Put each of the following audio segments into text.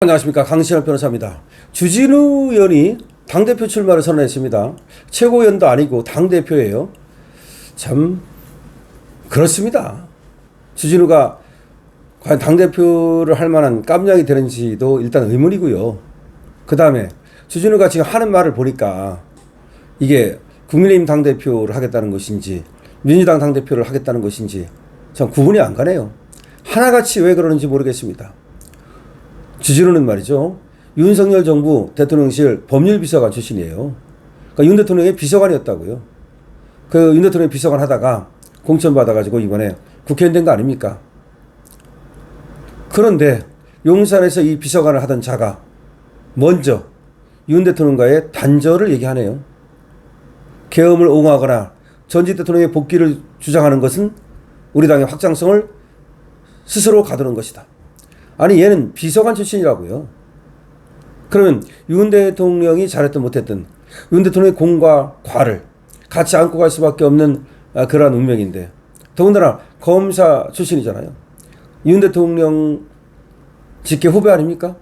안녕하십니까, 강신환 변호사입니다. 주진우 의원이 당대표 출마를 선언했습니다. 최고위원도 아니고 당대표예요. 참 그렇습니다. 주진우가 과연 당대표를 할 만한 깜냥이 되는지도 일단 의문이고요. 그 다음에 주진우가 지금 하는 말을 보니까 이게 국민의힘 당대표를 하겠다는 것인지 민주당 당대표를 하겠다는 것인지 참 구분이 안 가네요. 하나같이 왜 그러는지 모르겠습니다. 주진우는 말이죠, 윤석열 정부 대통령실 법률비서관 출신이에요. 그러니까 윤 대통령의 비서관이었다고요. 그 윤 대통령의 비서관 하다가 공천받아가지고 이번에 국회의원 된 거 아닙니까? 그런데 용산에서 이 비서관을 하던 자가 먼저 윤 대통령과의 단절을 얘기하네요. 계엄을 옹호하거나 전직 대통령의 복귀를 주장하는 것은 우리 당의 확장성을 스스로 가두는 것이다. 아니, 얘는 비서관 출신이라고요. 그러면 윤 대통령이 잘했든 못했든 윤 대통령의 공과 과를 같이 안고 갈 수밖에 없는 그러한 운명인데, 더군다나 검사 출신이잖아요. 윤 대통령 직계 후배 아닙니까?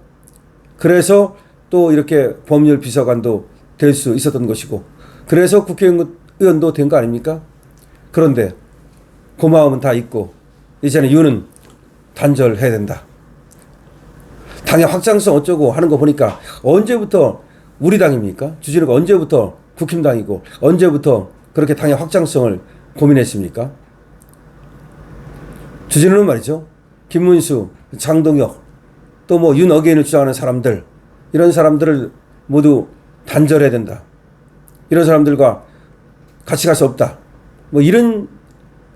그래서 또 이렇게 법률 비서관도 될 수 있었던 것이고, 그래서 국회의원도 된 거 아닙니까? 그런데 고마움은 다 있고 이제는 윤은 단절해야 된다. 당의 확장성 어쩌고 하는 거 보니까 언제부터 우리 당입니까? 주진우가 언제부터 국힘당이고 언제부터 그렇게 당의 확장성을 고민했습니까? 주진우는 말이죠, 김문수, 장동혁, 또 뭐 윤어게인을 주장하는 사람들, 이런 사람들을 모두 단절해야 된다. 이런 사람들과 같이 갈 수 없다. 뭐 이런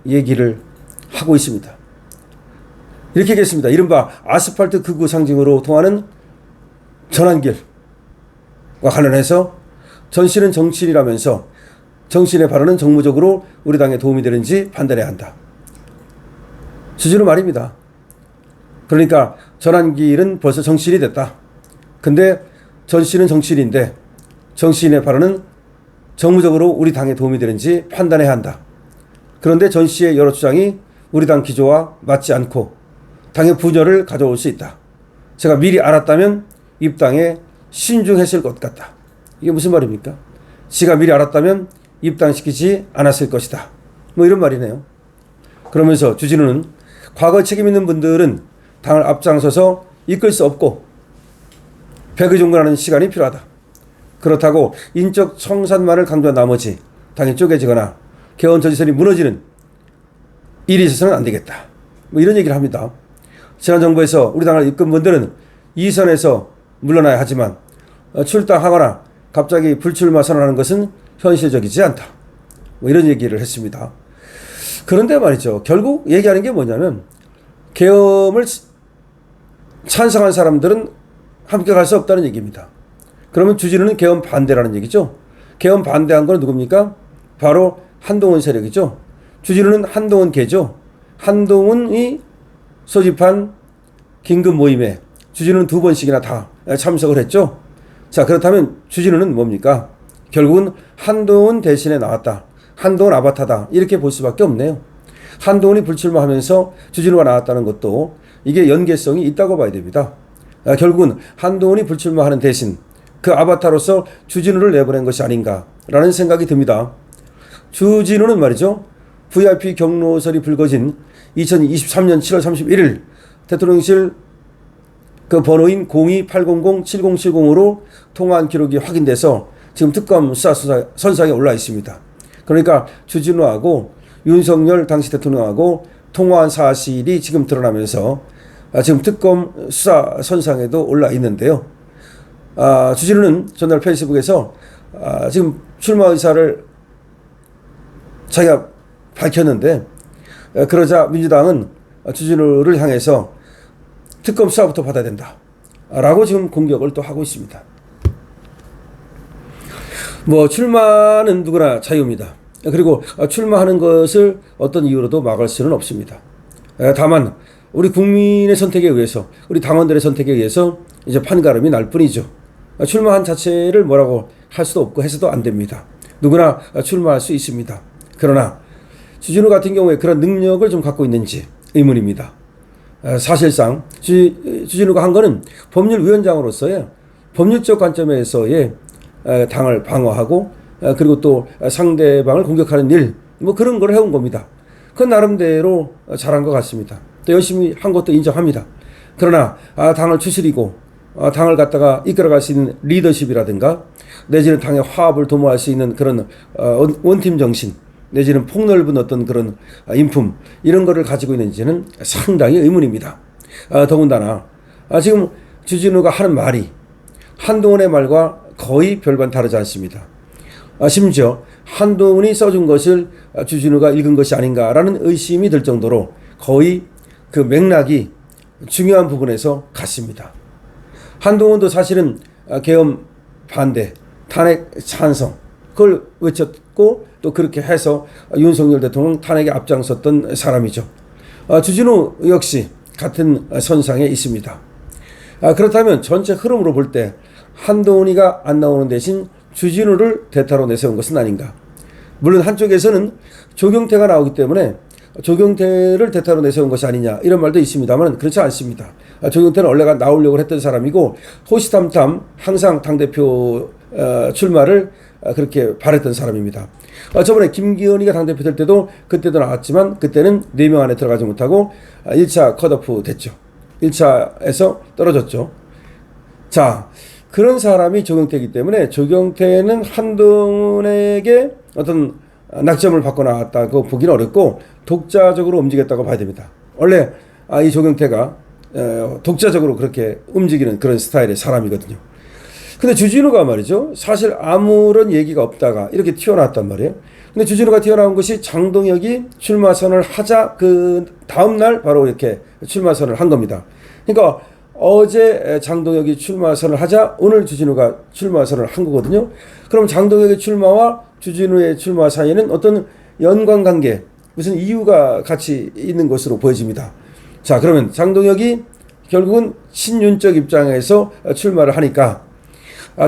얘기를 하고 있습니다. 이렇게 하겠습니다. 이른바 아스팔트 극우 상징으로 통하는 전환길과 관련해서 전씨는 정치인이라면서 정치인의 발언은 정무적으로 우리 당에 도움이 되는지 판단해야 한다. 주진우 말입니다. 그러니까 전환길은 벌써 정치인이 됐다. 근데 전씨는 정치인인데 정치인의 발언은 정무적으로 우리 당에 도움이 되는지 판단해야 한다. 그런데 전씨의 여러 주장이 우리 당 기조와 맞지 않고 당의 분열을 가져올 수 있다. 제가 미리 알았다면 입당에 신중했을 것 같다. 이게 무슨 말입니까? 지가 미리 알았다면 입당시키지 않았을 것이다. 뭐 이런 말이네요. 그러면서 주진우는 과거 책임 있는 분들은 당을 앞장서서 이끌 수 없고 백의종군하는 시간이 필요하다. 그렇다고 인적 청산만을 강조한 나머지 당이 쪼개지거나 개헌 저지선이 무너지는 일이 있어서는 안 되겠다. 뭐 이런 얘기를 합니다. 지난 정부에서 우리 당을 이끈 분들은 이 선에서 물러나야 하지만 출당하거나 갑자기 불출마 선언하는 것은 현실적이지 않다. 뭐 이런 얘기를 했습니다. 그런데 말이죠, 결국 얘기하는 게 뭐냐면 계엄을 찬성한 사람들은 함께 갈 수 없다는 얘기입니다. 그러면 주진우는 계엄 반대라는 얘기죠. 계엄 반대한 건 누굽니까? 바로 한동훈 세력이죠. 주진우는 한동훈 계죠. 한동훈이 소집한 긴급 모임에 주진우는 2번씩이나 다 참석을 했죠. 자, 그렇다면 주진우는 뭡니까? 결국은 한동훈 대신에 나왔다. 한동훈 아바타다. 이렇게 볼 수밖에 없네요. 한동훈이 불출마하면서 주진우가 나왔다는 것도 이게 연계성이 있다고 봐야 됩니다. 결국은 한동훈이 불출마하는 대신 그 아바타로서 주진우를 내보낸 것이 아닌가라는 생각이 듭니다. 주진우는 말이죠, VIP 경로설이 불거진 2023년 7월 31일 대통령실 그 번호인 02-800-7070으로 통화한 기록이 확인돼서 지금 특검 수사 선상에 올라 있습니다. 그러니까 주진우하고 윤석열 당시 대통령하고 통화한 사실이 지금 드러나면서 지금 특검 수사 선상에도 올라 있는데요. 주진우는 전날 페이스북에서 지금 출마 의사를 자기가 밝혔는데, 그러자 민주당은 주진우를 향해서 특검 수사부터 받아야 된다 라고 지금 공격을 또 하고 있습니다. 뭐 출마는 누구나 자유입니다. 그리고 출마하는 것을 어떤 이유로도 막을 수는 없습니다. 다만 우리 국민의 선택에 의해서, 우리 당원들의 선택에 의해서 이제 판가름이 날 뿐이죠. 출마한 자체를 뭐라고 할 수도 없고 해서도 안 됩니다. 누구나 출마할 수 있습니다. 그러나 주진우 같은 경우에 그런 능력을 좀 갖고 있는지 의문입니다. 사실상 주진우가 한 거는 법률위원장으로서의 법률적 관점에서의 당을 방어하고 그리고 또 상대방을 공격하는 일, 뭐 그런 걸 해온 겁니다. 그 나름대로 잘한 것 같습니다. 또 열심히 한 것도 인정합니다. 그러나 당을 추스리고 당을 갖다가 이끌어갈 수 있는 리더십이라든가 내지는 당의 화합을 도모할 수 있는 그런 원팀 정신 내지는 폭넓은 어떤 그런 인품 이런 거를 가지고 있는지는 상당히 의문입니다. 더군다나 지금 주진우가 하는 말이 한동훈의 말과 거의 별반 다르지 않습니다. 심지어 한동훈이 써준 것을 주진우가 읽은 것이 아닌가라는 의심이 들 정도로 거의 그 맥락이 중요한 부분에서 같습니다. 한동훈도 사실은 계엄 반대, 탄핵 찬성 그걸 외쳤고 또 그렇게 해서 윤석열 대통령 탄핵에 앞장섰던 사람이죠. 주진우 역시 같은 선상에 있습니다. 그렇다면 전체 흐름으로 볼 때 한동훈이가 안 나오는 대신 주진우를 대타로 내세운 것은 아닌가. 물론 한쪽에서는 조경태가 나오기 때문에 조경태를 대타로 내세운 것이 아니냐 이런 말도 있습니다만 그렇지 않습니다. 조경태는 원래가 나오려고 했던 사람이고 호시탐탐 항상 당대표 출마를 그렇게 바랬던 사람입니다. 저번에 김기현이가 당대표 될 때도 그때도 나왔지만 그때는 4명 안에 들어가지 못하고 1차 컷오프 됐죠. 1차에서 떨어졌죠. 자, 그런 사람이 조경태이기 때문에 조경태는 한동훈에게 어떤 낙점을 받고 나왔다고 보기는 어렵고 독자적으로 움직였다고 봐야 됩니다. 원래 이 조경태가 독자적으로 그렇게 움직이는 그런 스타일의 사람이거든요. 근데 주진우가 말이죠. 사실 아무런 얘기가 없다가 이렇게 튀어나왔단 말이에요. 근데 주진우가 튀어나온 것이 장동혁이 출마 선언을 하자 그 다음날 바로 이렇게 출마 선언을 한 겁니다. 그러니까 어제 장동혁이 출마 선언을 하자 오늘 주진우가 출마 선언을 한 거거든요. 그럼 장동혁의 출마와 주진우의 출마 사이에는 어떤 연관관계, 무슨 이유가 같이 있는 것으로 보여집니다. 자, 그러면 장동혁이 결국은 친윤적 입장에서 출마를 하니까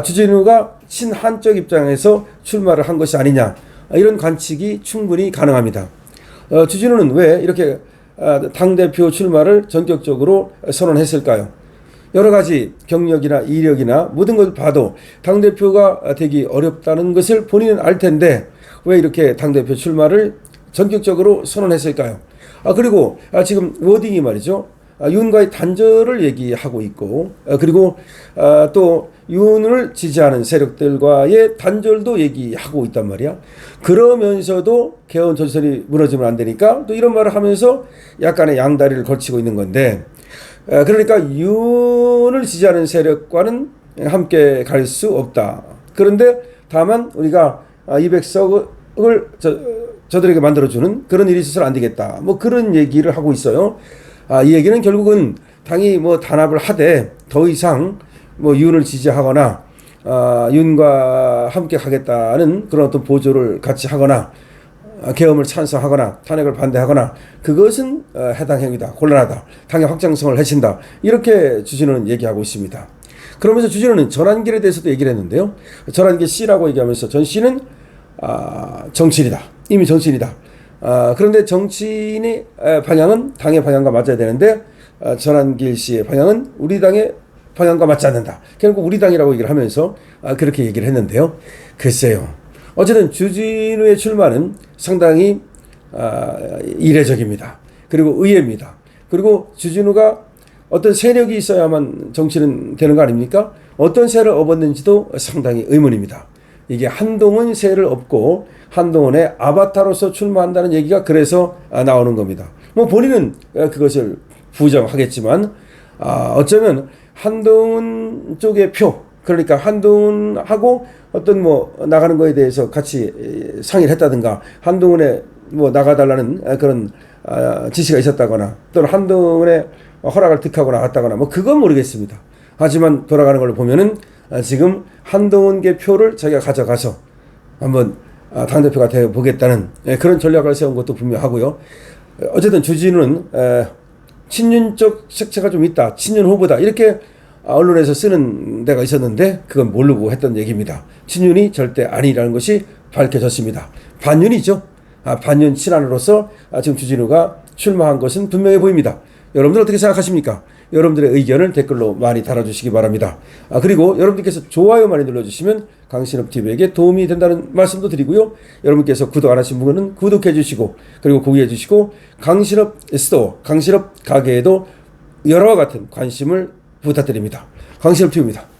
주진우가 친한적 입장에서 출마를 한 것이 아니냐 이런 관측이 충분히 가능합니다. 주진우는 왜 이렇게 당대표 출마를 전격적으로 선언했을까요? 여러 가지 경력이나 이력이나 모든 걸 봐도 당대표가 되기 어렵다는 것을 본인은 알 텐데 왜 이렇게 당대표 출마를 전격적으로 선언했을까요? 그리고 지금 워딩이 말이죠. 윤과의 단절을 얘기하고 있고 그리고 또 윤을 지지하는 세력들과의 단절도 얘기하고 있단 말이야. 그러면서도 개헌 전선이 무너지면 안 되니까 또 이런 말을 하면서 약간의 양다리를 걸치고 있는 건데 그러니까 윤을 지지하는 세력과는 함께 갈 수 없다. 그런데 다만 우리가 200석을 저들에게 만들어주는 그런 일이 있어서는 안 되겠다. 뭐 그런 얘기를 하고 있어요. 이 얘기는 결국은 당이 뭐 단합을 하되 더 이상 뭐 윤을 지지하거나 윤과 함께 가겠다는 그런 어떤 보조를 같이 하거나 계엄을 찬성하거나 탄핵을 반대하거나 그것은 해당 행위다. 곤란하다. 당의 확장성을 해친다. 이렇게 주진우는 얘기하고 있습니다. 그러면서 주진우는 전환길에 대해서도 얘기를 했는데요. 전환길 씨라고 얘기하면서 전 씨는 정치인이다. 이미 정치인이다. 그런데 정치인의 방향은 당의 방향과 맞아야 되는데 전환길 씨의 방향은 우리 당의 방향과 맞지 않는다. 결국 우리 당이라고 얘기를 하면서 그렇게 얘기를 했는데요. 글쎄요. 어쨌든 주진우의 출마는 상당히 이례적입니다. 그리고 의외입니다. 그리고 주진우가 어떤 세력이 있어야만 정치는 되는 거 아닙니까? 어떤 세를 업었는지도 상당히 의문입니다. 이게 한동훈 세를 업고 한동훈의 아바타로서 출마한다는 얘기가 그래서 나오는 겁니다. 뭐 본인은 그것을 부정하겠지만 어쩌면 한동훈 쪽의 표, 그러니까 한동훈하고 어떤 뭐 나가는 거에 대해서 같이 상의를 했다든가 한동훈에 뭐 나가달라는 그런 지시가 있었다거나 또는 한동훈의 허락을 득하고 나갔다거나 뭐 그건 모르겠습니다. 하지만 돌아가는 걸 보면은 지금 한동훈계 표를 자기가 가져가서 한번 당대표가 되어 보겠다는 그런 전략을 세운 것도 분명하고요. 어쨌든 주진우는 친윤적 색채가 좀 있다. 친윤 후보다. 이렇게 언론에서 쓰는 데가 있었는데 그건 모르고 했던 얘기입니다. 친윤이 절대 아니라는 것이 밝혀졌습니다. 반윤이죠. 반윤 친한으로서 지금 주진우가 출마한 것은 분명해 보입니다. 여러분들 어떻게 생각하십니까? 여러분들의 의견을 댓글로 많이 달아주시기 바랍니다. 그리고 여러분들께서 좋아요 많이 눌러주시면 강신업TV에게 도움이 된다는 말씀도 드리고요. 여러분께서 구독 안 하신 분은 구독해 주시고, 그리고 공유해 주시고, 강신업 스토어, 강신업 가게에도 여러와 같은 관심을 부탁드립니다. 강신업TV입니다.